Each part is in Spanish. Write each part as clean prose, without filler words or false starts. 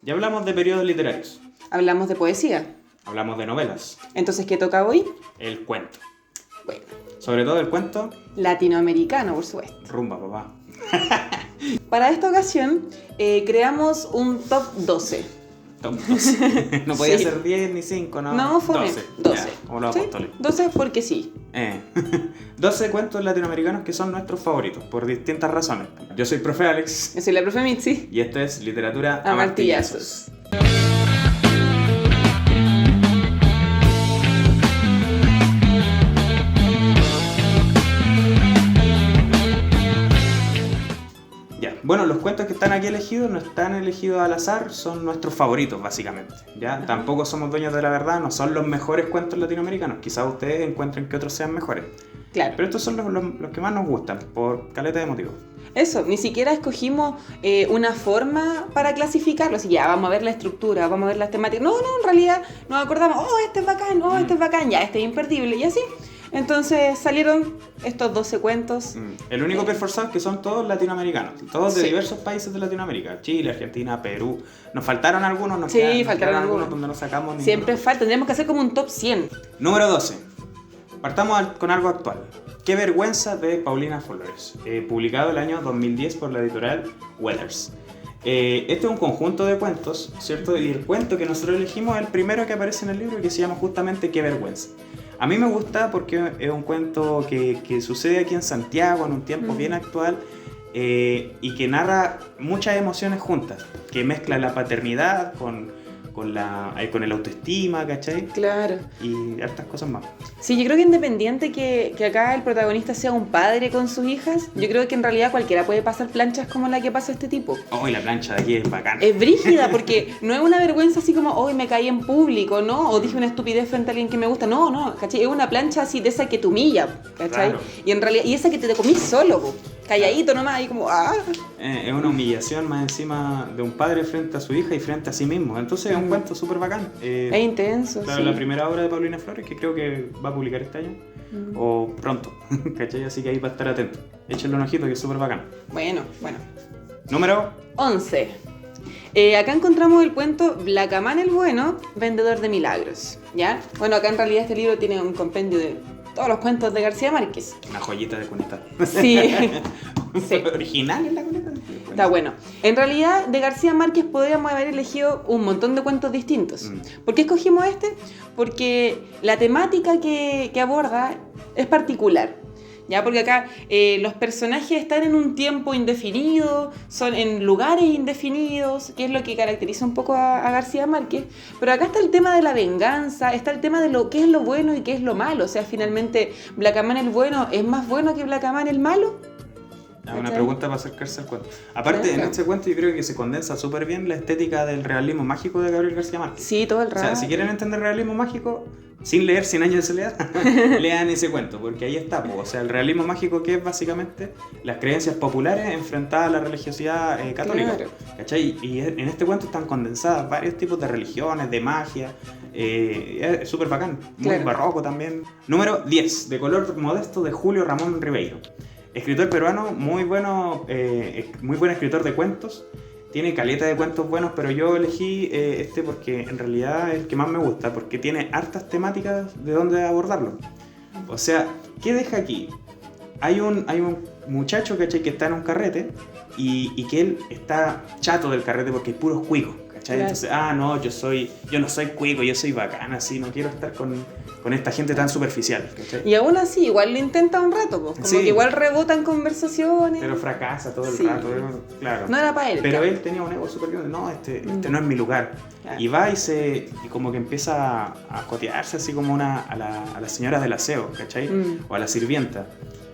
Ya hablamos de periodos literarios, Hablamos de poesía. hablamos de novelas, Entonces, ¿qué toca hoy? el cuento. Bueno, Sobre todo el cuento, latinoamericano, por supuesto. rumba, papá. Para esta ocasión, creamos un top 12. Top 12. No podía Sí. ser 10 ni 5, ¿no? No, fue 12. Ya, como los ¿Sí? apóstoles. 12 porque sí. 12 cuentos latinoamericanos que son nuestros favoritos, por distintas razones. Yo soy profe Alex, Yo soy la profe Mitzi. y esto es Literatura A martillazos. Ya, bueno, los cuentos que están aquí elegidos no están elegidos al azar, son nuestros favoritos, básicamente. ¿Ya? Tampoco somos dueños de la verdad, no son los mejores cuentos latinoamericanos. Quizás ustedes encuentren que otros sean mejores. Claro. Pero estos son los que más nos gustan, por caleta de motivos. Eso, ni siquiera escogimos una forma para clasificarlo. Así que ya, vamos a ver la estructura, vamos a ver las temáticas. No, en realidad nos acordamos, este es bacán, este es bacán, ya, este es imperdible, y así. Entonces salieron estos 12 cuentos. El único que esforzado es que son todos latinoamericanos, todos de Sí. diversos países de Latinoamérica, Chile, Argentina, Perú. Nos faltaron algunos, nos Sí, quedaron faltaron algunos. donde no sacamos ninguno. Siempre falta, tendríamos que hacer como un top 100. Número 12. Partamos con algo actual. Qué vergüenza, de Paulina Flores, publicado el año 2010 por la editorial Wellers. Este es un conjunto de cuentos, ¿cierto? Y el cuento que nosotros elegimos es el primero que aparece en el libro, que se llama justamente Qué vergüenza. A mí me gusta porque es un cuento que sucede aquí en Santiago en un tiempo bien actual, y que narra muchas emociones juntas, que mezcla la paternidad con el autoestima, ¿cachai? Claro. Y hartas cosas más. Sí, yo creo que independiente que acá el protagonista sea un padre con sus hijas, yo creo que en realidad cualquiera puede pasar planchas como la que pasa este tipo. Oh, y la plancha de aquí es bacana. Es brígida porque no es una vergüenza así como, hoy me caí en público, ¿no? O dije una estupidez frente a alguien que me gusta. No, ¿cachai? Es una plancha así de esa que te humilla, ¿cachai? Claro. Y en realidad, y esa que te comís solo, po, calladito nomás, ahí como, Es una humillación más encima de un padre frente a su hija y frente a sí mismo. Entonces es un cuento súper bacán. Es intenso, Claro, sí. la primera obra de Paulina Flores, que creo que va a publicar este año, o pronto, ¿cachai? Así que ahí va a estar atento. Échenle un ojito, que es súper bacán. Bueno. Número 11. Acá encontramos el cuento Blacamán el Bueno, vendedor de milagros, ¿ya? Bueno, acá en realidad este libro tiene un compendio de todos los cuentos de García Márquez. una joyita de cuneta. Sí. Sí. Original es la cuneta. Está bueno. En realidad, de García Márquez podríamos haber elegido un montón de cuentos distintos. ¿Por qué escogimos este? Porque la temática que aborda es particular. ¿Ya? Porque acá los personajes están en un tiempo indefinido, son en lugares indefinidos, que es lo que caracteriza un poco a García Márquez. Pero acá está el tema de la venganza, está el tema de lo que es lo bueno y qué es lo malo. O sea, finalmente, Blacamán el Bueno es más bueno que Blacamán el malo. Una pregunta para acercarse al cuento. Aparte, Claro. en este cuento yo creo que se condensa súper bien la estética del realismo mágico de Gabriel García Márquez. Sí, todo el O rato. sea, si quieren entender realismo mágico, sin leer 100 años de soledad, lean ese cuento, porque ahí está. O sea, el realismo mágico, que es básicamente las creencias populares enfrentadas a la religiosidad católica. Claro. ¿Cachai? Y en este cuento están condensadas varios tipos de religiones, de magia. Es súper bacán, muy Claro. barroco también. Número 10, de color modesto, de Julio Ramón Ribeiro. Escritor peruano, muy bueno, muy buen escritor de cuentos. Tiene caleta de cuentos buenos, pero yo elegí este porque en realidad es el que más me gusta, porque tiene hartas temáticas de dónde abordarlo. O sea, ¿qué deja aquí? Hay un muchacho, ¿cachai? Que está en un carrete y que él está chato del carrete porque hay puros cuicos, ¿cachai? Claro. Entonces, yo no soy cuico, yo soy bacán, así, no quiero estar con esta gente tan superficial, ¿cachai? Y aún así, igual lo intenta un rato, pues. Como Sí. que igual rebotan conversaciones. Pero fracasa todo el Sí. rato, claro. No era para él. Pero claro. él tenía un ego súper grande, no, este no es mi lugar. Claro. Y va y como que empieza a jotearse así como a la señora del aseo, ¿cachai? O a la sirvienta.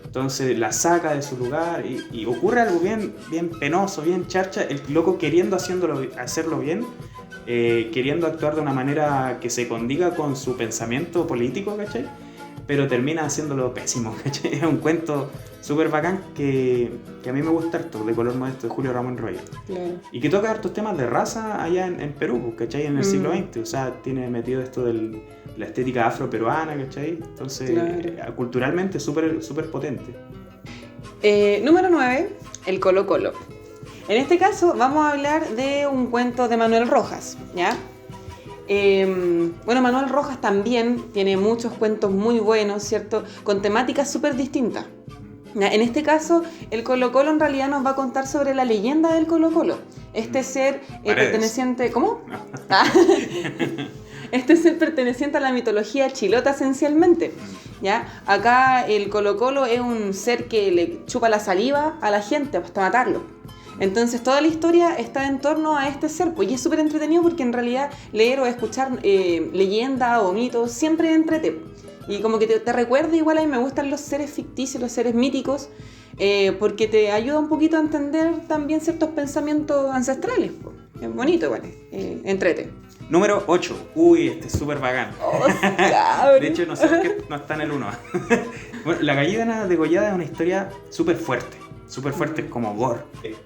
Entonces la saca de su lugar y ocurre algo bien penoso, bien charcha, el loco queriendo hacerlo bien, queriendo actuar de una manera que se condiga con su pensamiento político, ¿cachai? Pero termina haciéndolo pésimo, ¿cachai? Es un cuento súper bacán que a mí me gusta harto, de color modesto, de Julio Ramón Ribeiro. Claro. Y que toca hartos temas de raza allá en Perú, ¿cachai? En el siglo XX, o sea, tiene metido esto de la estética afroperuana, ¿cachai? Entonces, Claro. culturalmente súper potente. Número 9, el Colo Colo. En este caso vamos a hablar de un cuento de Manuel Rojas, ¿ya? Bueno, Manuel Rojas también tiene muchos cuentos muy buenos, ¿cierto? Con temáticas súper distintas. ¿Ya? En este caso, el Colo Colo en realidad nos va a contar sobre la leyenda del Colo Colo. Este ser perteneciente... ¿Cómo? Este ser perteneciente a la mitología chilota esencialmente. ¿Ya? Acá el Colo Colo es un ser que le chupa la saliva a la gente hasta matarlo. Entonces toda la historia está en torno a este ser, pues, y es súper entretenido porque en realidad leer o escuchar leyenda o mitos siempre entrete. Y como que te recuerda, igual a mí me gustan los seres ficticios, los seres míticos, porque te ayuda un poquito a entender también ciertos pensamientos ancestrales. Pues. Es bonito igual, entrete. Número 8. Uy, este es súper bacán. Oh, cabrón. De hecho, no sé por qué no está en el 1. Bueno, La gallina degollada es una historia súper fuerte. Súper fuerte, como gore.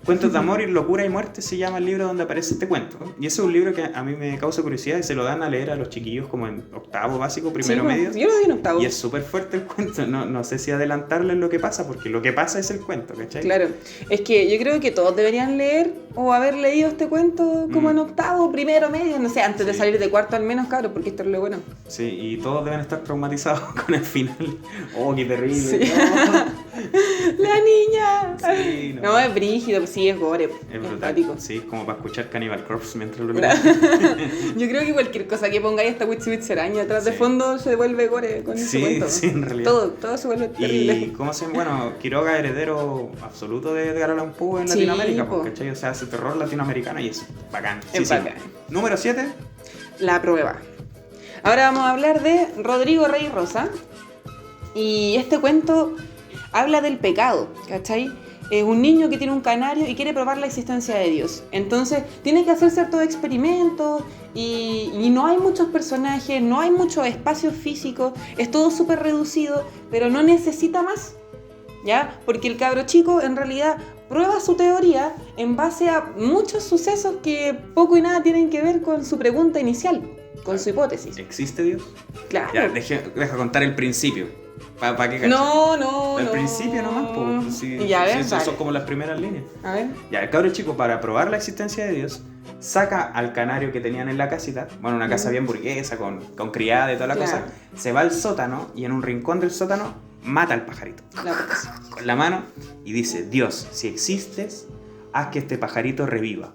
Cuentos de amor y locura y muerte se llama el libro donde aparece este cuento. Y ese es un libro que a mí me causa curiosidad y se lo dan a leer a los chiquillos como en octavo básico, primero medio. Yo lo di en octavo. Y es súper fuerte el cuento. No sé si adelantarles lo que pasa, porque lo que pasa es el cuento, ¿cachai? Claro. Es que yo creo que todos deberían leer o haber leído este cuento como en octavo, primero medio, no sé, antes de salir de cuarto al menos, claro, porque esto es lo bueno. Sí, y todos deben estar traumatizados con el final. Oh, qué terrible. Sí. No. ¡La niña! Sí, no, es brígido, sí, es gore. Es brutal. Prático. Sí, es como para escuchar Cannibal Corpse mientras lo leo. Yo creo que cualquier cosa que pongáis esta Witsi araña atrás de fondo se vuelve gore con ese cuento. Sí, en realidad. Todo se vuelve terrible. Y cómo se bueno, Quiroga, heredero absoluto de Edgar Allan Poe en Latinoamérica, ¿cachai? O sea, hace terror latinoamericano y es bacán. Es bacán. Número 7. La prueba. Ahora vamos a hablar de Rodrigo Rey Rosa. Y este cuento habla del pecado, ¿cachai? Es un niño que tiene un canario y quiere probar la existencia de Dios. Entonces tiene que hacer ciertos experimentos y no hay muchos personajes, no hay muchos espacios físicos, es todo súper reducido, pero no necesita más, ¿ya? Porque el cabro chico en realidad prueba su teoría en base a muchos sucesos que poco y nada tienen que ver con su pregunta inicial, con su hipótesis. ¿Existe Dios? Claro. Ya, deja contar el principio. ¿Para qué cachai? No. Al principio nomás, pues. Sí, ya, a ver, sí, son como las primeras líneas. A ver. Ya, el cabro chico, para probar la existencia de Dios, saca al canario que tenían en la casita, bueno, una casa bien burguesa, con criada y toda la cosa, se va al sótano y en un rincón del sótano mata al pajarito. Con la mano y dice: Dios, si existes, haz que este pajarito reviva.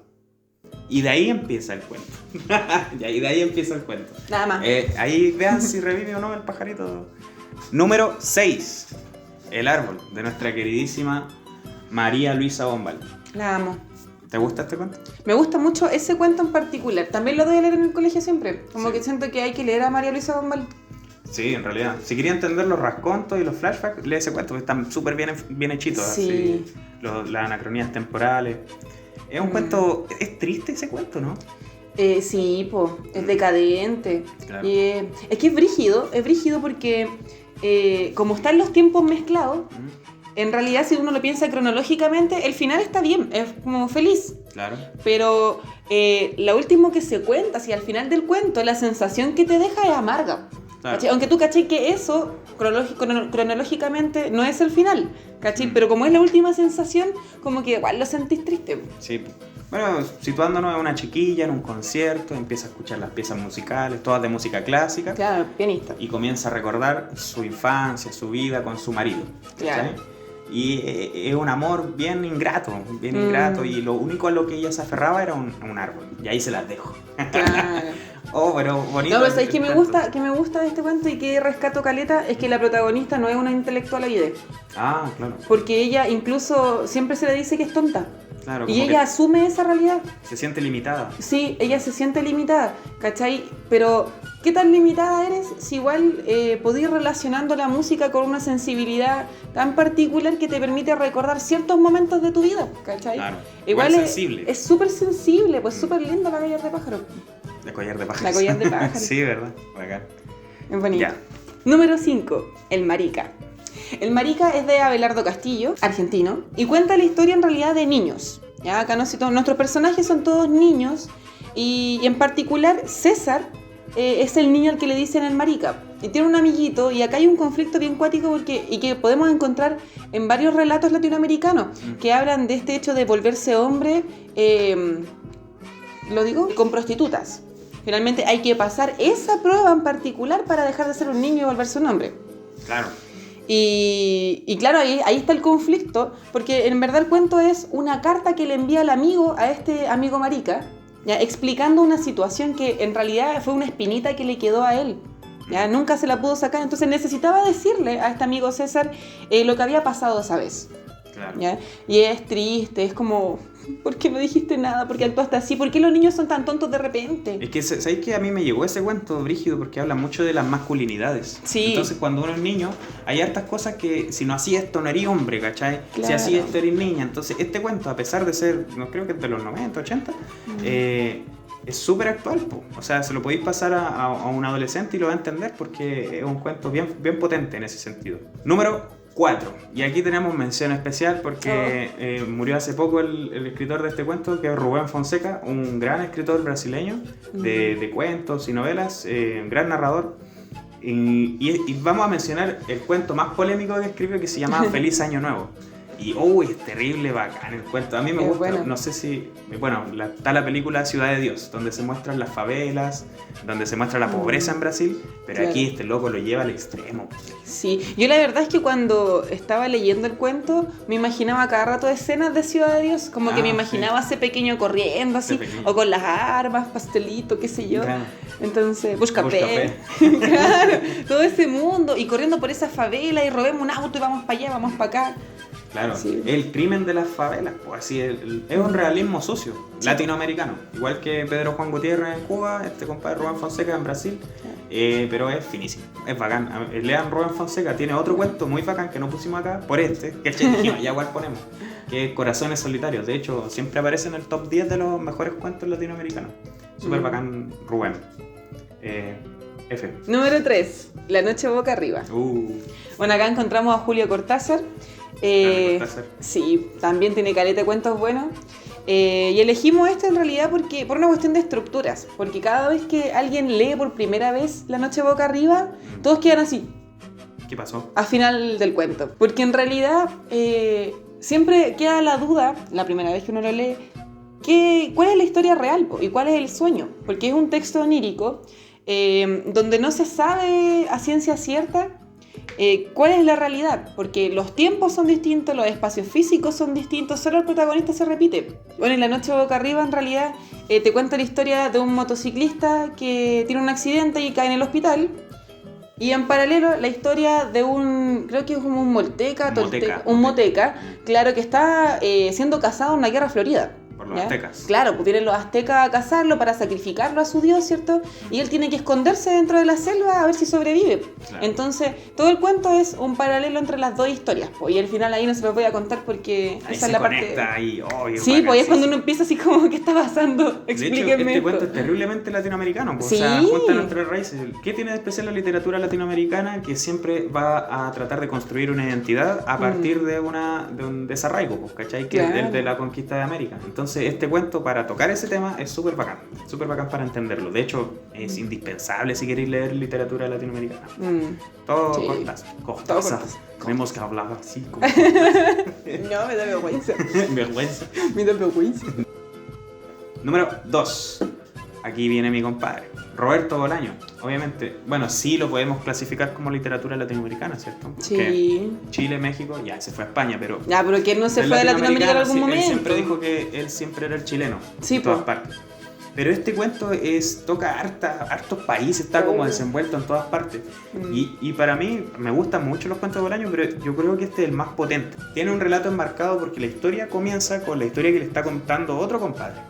Y de ahí empieza el cuento. Nada más. Ahí vean si revive o no el pajarito. Número 6. El árbol, de nuestra queridísima María Luisa Bombal. La amo. ¿Te gusta este cuento? Me gusta mucho ese cuento en particular. También lo doy a leer en el colegio siempre. Como que siento que hay que leer a María Luisa Bombal. Sí, en realidad. Si quería entender los rascontos y los flashbacks, lee ese cuento, que están súper bien hechitos. Sí. Así, las anacronías temporales. Es un cuento... Es triste ese cuento, ¿no? Sí, es decadente. Claro. Es que es brígido porque como están los tiempos mezclados, en realidad si uno lo piensa cronológicamente, el final está bien, es como feliz. Claro. Pero lo último que se cuenta, si al final del cuento, la sensación que te deja es amarga. Claro. Aunque tú cachai que eso cronológicamente no es el final, ¿cachai? Pero como es la última sensación, como que igual lo sentís triste. Sí. Bueno, situándonos a una chiquilla en un concierto, empieza a escuchar las piezas musicales, todas de música clásica. Claro, pianista. Y comienza a recordar su infancia, su vida con su marido. Claro. ¿Sí? Y es un amor bien ingrato, y lo único a lo que ella se aferraba era un árbol. Y ahí se las dejo. Claro. Oh, pero bonito. No, pero ¿sabes qué me gusta de este cuento y que rescato caleta? Es que la protagonista no es una intelectual aide. Ah, claro. Porque ella incluso siempre se le dice que es tonta. Claro, y ella asume esa realidad. Se siente limitada. Sí, ella se siente limitada, ¿cachai? Pero, ¿qué tan limitada eres si igual podés relacionando la música con una sensibilidad tan particular que te permite recordar ciertos momentos de tu vida, ¿cachai? Claro. Igual sensible. Es súper sensible, pues súper linda la collar de pájaro. La collar de pájaro. La collar de pájaro. Sí, ¿verdad? Bacán. Es bonito. Ya. Número 5, El Marica. El Marica es de Abelardo Castillo, argentino, y cuenta la historia en realidad de niños. Ya, acá nuestros personajes son todos niños y en particular César es el niño al que le dicen el marica. Y tiene un amiguito, y acá hay un conflicto bien cuático y que podemos encontrar en varios relatos latinoamericanos que hablan de este hecho de volverse hombre, lo digo, con prostitutas. Finalmente hay que pasar esa prueba en particular para dejar de ser un niño y volverse un hombre. Claro. Y claro, ahí está el conflicto, porque en verdad el cuento es una carta que le envía el amigo a este amigo marica, ¿ya? Explicando una situación que en realidad fue una espinita que le quedó a él. ¿Ya? Nunca se la pudo sacar, entonces necesitaba decirle a este amigo César lo que había pasado esa vez. Claro. ¿Ya? Y es triste, es como, ¿por qué no dijiste nada? ¿Por qué actuaste así? ¿Por qué los niños son tan tontos de repente? Es que, ¿sabéis que a mí me llegó ese cuento brígido porque habla mucho de las masculinidades? Sí. Entonces, cuando uno es niño, hay hartas cosas que si no hacías esto no eres hombre, ¿cachai? Claro. Si hacías esto eres niña. Entonces, este cuento, a pesar de ser, no creo que es de los 90, 80, es súper actual, po. O sea, se lo podéis pasar a un adolescente y lo va a entender porque es un cuento bien potente en ese sentido. Número 4. Y aquí tenemos mención especial porque murió hace poco el escritor de este cuento, que es Rubén Fonseca, un gran escritor brasileño de cuentos y novelas, un gran narrador. Y vamos a mencionar el cuento más polémico que escribió, que se llama Feliz Año Nuevo. Y es terrible bacán el cuento. A mí me gusta, bueno. No sé si... Bueno, está la película Ciudad de Dios, donde se muestran las favelas, donde se muestra la pobreza en Brasil, pero claro. aquí este loco lo lleva al extremo. Sí, yo la verdad es que cuando estaba leyendo el cuento me imaginaba cada rato escenas de Ciudad de Dios, como que me imaginaba ese pequeño corriendo así, o con las armas, pastelito, qué sé yo. Claro. Entonces, Buscapé. Claro, todo ese mundo y corriendo por esa favela y robemos un auto y vamos para allá, vamos para acá. Claro, sí. El crimen de las favelas, pues así es un realismo sucio, latinoamericano, igual que Pedro Juan Gutiérrez en Cuba, este compadre Rubén Fonseca en Brasil, pero es finísimo, es bacán. Lean Rubén Fonseca, tiene otro cuento muy bacán que no pusimos acá, por que dijimos, ya igual ponemos, que es Corazones Solitarios. De hecho, siempre aparece en el top 10 de los mejores cuentos latinoamericanos. Súper bacán Rubén. F. Número 3, La Noche Boca Arriba. Bueno, acá encontramos a Julio Cortázar. Sí, también tiene caleta de cuentos buenos. Y elegimos este en realidad por una cuestión de estructuras. Porque cada vez que alguien lee por primera vez La Noche Boca Arriba, todos quedan así. ¿Qué pasó? Al final del cuento. Porque en realidad siempre queda la duda, la primera vez que uno lo lee, ¿cuál es la historia real y cuál es el sueño? Porque es un texto onírico donde no se sabe a ciencia cierta cuál es la realidad, porque los tiempos son distintos, los espacios físicos son distintos, solo el protagonista se repite. Bueno, en La Noche Boca Arriba en realidad te cuenta la historia de un motociclista que tiene un accidente y cae en el hospital, y en paralelo la historia de creo que es como un moteca, claro, que está siendo cazado en una guerra florida. Por los aztecas. Claro, pues vienen los aztecas a cazarlo para sacrificarlo a su dios, ¿cierto? Y él tiene que esconderse dentro de la selva a ver si sobrevive. Claro. Entonces, todo el cuento es un paralelo entre las dos historias. Pues, y al final ahí no se los voy a contar porque ahí esa es la parte. Ahí, sí, pues es cuando uno empieza así como, ¿qué está pasando? Explíquenme. De hecho, este cuento es terriblemente latinoamericano. Pues, sí. O sea, junta nuestras raíces. ¿Qué tiene de especial la literatura latinoamericana? Que siempre va a tratar de construir una identidad a partir de un desarraigo, pues, ¿cachai? Que es el de la conquista de América. Entonces, este cuento, para tocar ese tema, es súper bacán para entenderlo. De hecho, es indispensable si queréis leer literatura latinoamericana. Todo sí. Cortázar. Tenemos que hablar así como No, me da vergüenza. Me da vergüenza. Número 2. Aquí viene mi compadre, Roberto Bolaño. Obviamente, bueno, sí lo podemos clasificar como literatura latinoamericana, ¿cierto? Porque sí. Chile, México, ya se fue a España, pero... Ya, pero que no se fue de Latinoamérica en algún momento. Él siempre dijo que él siempre era el chileno, sí, en todas partes. Pero este cuento toca hartos países, está como desenvuelto en todas partes. Y para mí, me gustan mucho los cuentos de Bolaño, pero yo creo que este es el más potente. Tiene un relato enmarcado porque la historia comienza con la historia que le está contando otro compadre.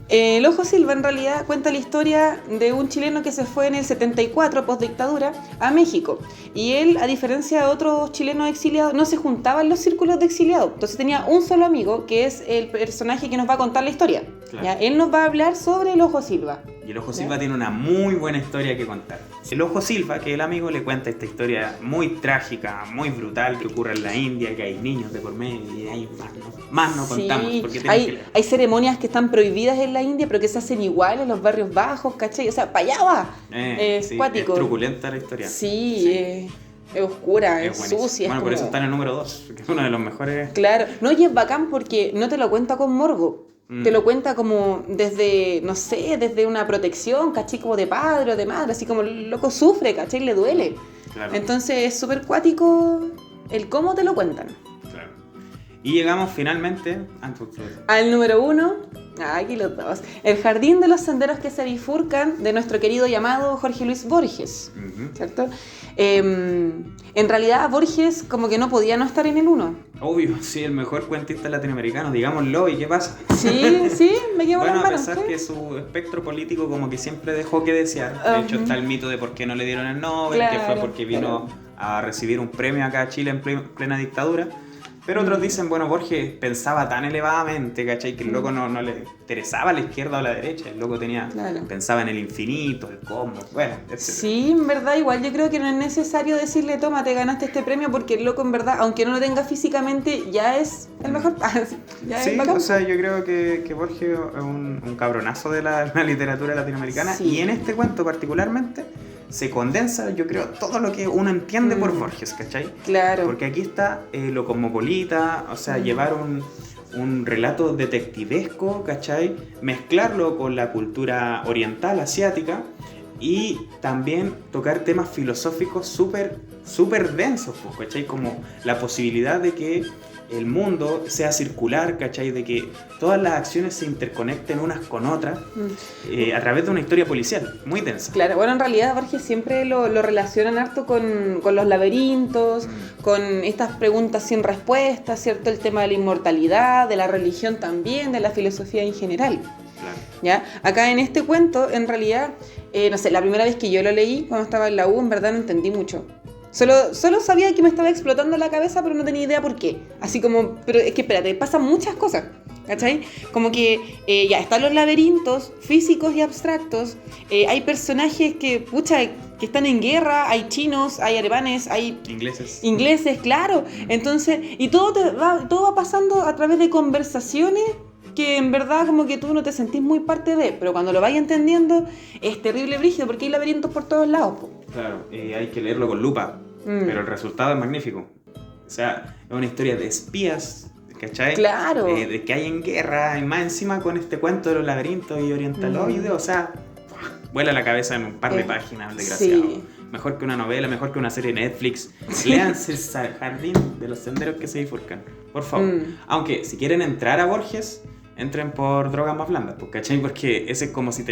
El Ojo Silva en realidad cuenta la historia de un chileno que se fue en el 74, postdictadura, a México. Y él, a diferencia de otros chilenos exiliados, no se juntaba en los círculos de exiliados. Entonces tenía un solo amigo, que es el personaje que nos va a contar la historia. Claro. ¿Ya? Él nos va a hablar sobre el Ojo Silva. Y el Ojo Silva tiene una muy buena historia que contar. El Ojo Silva, que el amigo le cuenta esta historia muy trágica, muy brutal, que ocurre en la India, que hay niños de por medio y hay más no contamos. Porque hay ceremonias que están prohibidas en la India, pero que se hacen igual en los barrios bajos, ¿cachai? O sea, para allá va. Es cuático. Es truculenta la historia. Sí. Es oscura, es sucia. Bueno, por eso está en el número 2, que es uno de los mejores. Claro, no, y es bacán porque no te lo cuenta con morbo. Te lo cuenta como desde, no sé, desde una protección, ¿cachai? Como de padre o de madre, así como el loco sufre, ¿cachai? Le duele. Claro. Entonces es súper cuático el cómo te lo cuentan. Claro. Y llegamos finalmente al número 1. Aquí los dos. El jardín de los senderos que se bifurcan, de nuestro querido y amado Jorge Luis Borges, ¿cierto? En realidad Borges como que no podía no estar en el 1. Obvio, sí, el mejor cuentista latinoamericano, digámoslo, ¿y qué pasa? Sí, me llevo las manos. Bueno, a pesar que su espectro político como que siempre dejó que desear. De hecho está el mito de por qué no le dieron el Nobel, que fue porque vino a recibir un premio acá a Chile en plena dictadura. Pero otros dicen, bueno, Borges pensaba tan elevadamente, ¿cachai? Que el loco no le interesaba a la izquierda o a la derecha. El loco pensaba en el infinito, el cosmos, bueno, etc. Sí, en verdad, igual yo creo que no es necesario decirle, toma, te ganaste este premio, porque el loco, en verdad, aunque no lo tenga físicamente, ya es el mejor. Sí, o sea, yo creo que Borges es un cabronazo de la literatura latinoamericana. Sí. Y en este cuento particularmente se condensa, yo creo, todo lo que uno entiende por Borges, ¿cachai? Claro. Porque aquí está lo cosmopolita, o sea, llevar un relato detectivesco, ¿cachai? Mezclarlo con la cultura oriental, asiática, y también tocar temas filosóficos súper densos, ¿cachai? Como la posibilidad de que el mundo sea circular, ¿cachai? De que todas las acciones se interconecten unas con otras a través de una historia policial muy densa. Claro, bueno, en realidad Borges siempre lo relacionan harto con los laberintos, con estas preguntas sin respuestas, ¿cierto? El tema de la inmortalidad, de la religión también, de la filosofía en general. Claro. ¿Ya? Acá en este cuento, en realidad, no sé, la primera vez que yo lo leí, cuando estaba en la U, en verdad no entendí mucho. Solo sabía que me estaba explotando la cabeza, pero no tenía idea por qué. Así como, pero es que espérate, pasan muchas cosas, ¿cachai? Como que ya están los laberintos físicos y abstractos, hay personajes que están en guerra, hay chinos, hay alemanes, hay ingleses, claro. Entonces, y todo va pasando a través de conversaciones que en verdad como que tú no te sentís muy parte de, pero cuando lo vais entendiendo es terrible brígido porque hay laberintos por todos lados. Claro, hay que leerlo con lupa, pero el resultado es magnífico. O sea, es una historia de espías, ¿cachai? Claro. De que hay en guerra, y más encima con este cuento de los laberintos y orientaloides, o sea, vuela la cabeza en un par de páginas, desgraciado. Sí. Mejor que una novela, mejor que una serie de Netflix. Sí. Léanse el jardín de los senderos que se bifurcan, por favor. Aunque, si quieren entrar a Borges, entren por Drogas Más Blandas, ¿cachai? Porque ese es como si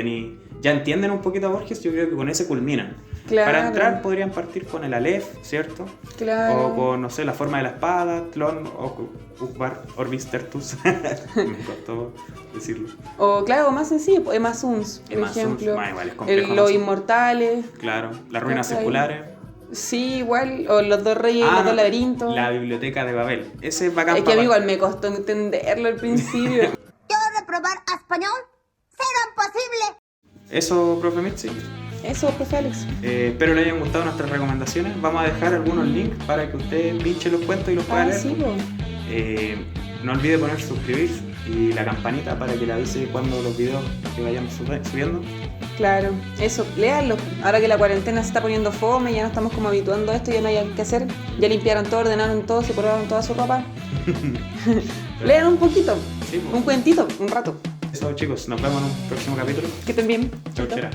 ya entienden un poquito a Borges, yo creo que con ese culminan. Claro. Para entrar podrían partir con el Aleph, ¿cierto? Claro. O con, no sé, La Forma de la Espada, Tlon o Ukbar Orbis Tertus. Me costó decirlo. O claro, más sencillo, Emma Suns, por ejemplo. Los Inmortales. Claro, Las Ruinas Circulares. Sí, igual, o Los Dos Reyes, Los Dos Laberintos. La Biblioteca de Babel. Ese es bacán. Es que a mí igual me costó entenderlo al principio. Yo reprobar español, será imposible. Eso, profe Mitzi. Eso, profe Alex. Espero les hayan gustado nuestras recomendaciones. Vamos a dejar algunos links para que usted pinche los cuentos y los pueda leer. Sí, no olvide poner suscribirse y la campanita para que le avise cuando los videos que vayamos subiendo. Claro, eso, léanlo. Ahora que la cuarentena se está poniendo fome, ya nos estamos como habituando a esto, ya no hay que hacer. Ya limpiaron todo, ordenaron todo, se probaron toda su ropa. Lean un poquito, sí, un cuentito, un rato. Eso, chicos, nos vemos en un próximo capítulo. Que estén bien. Chau, chera.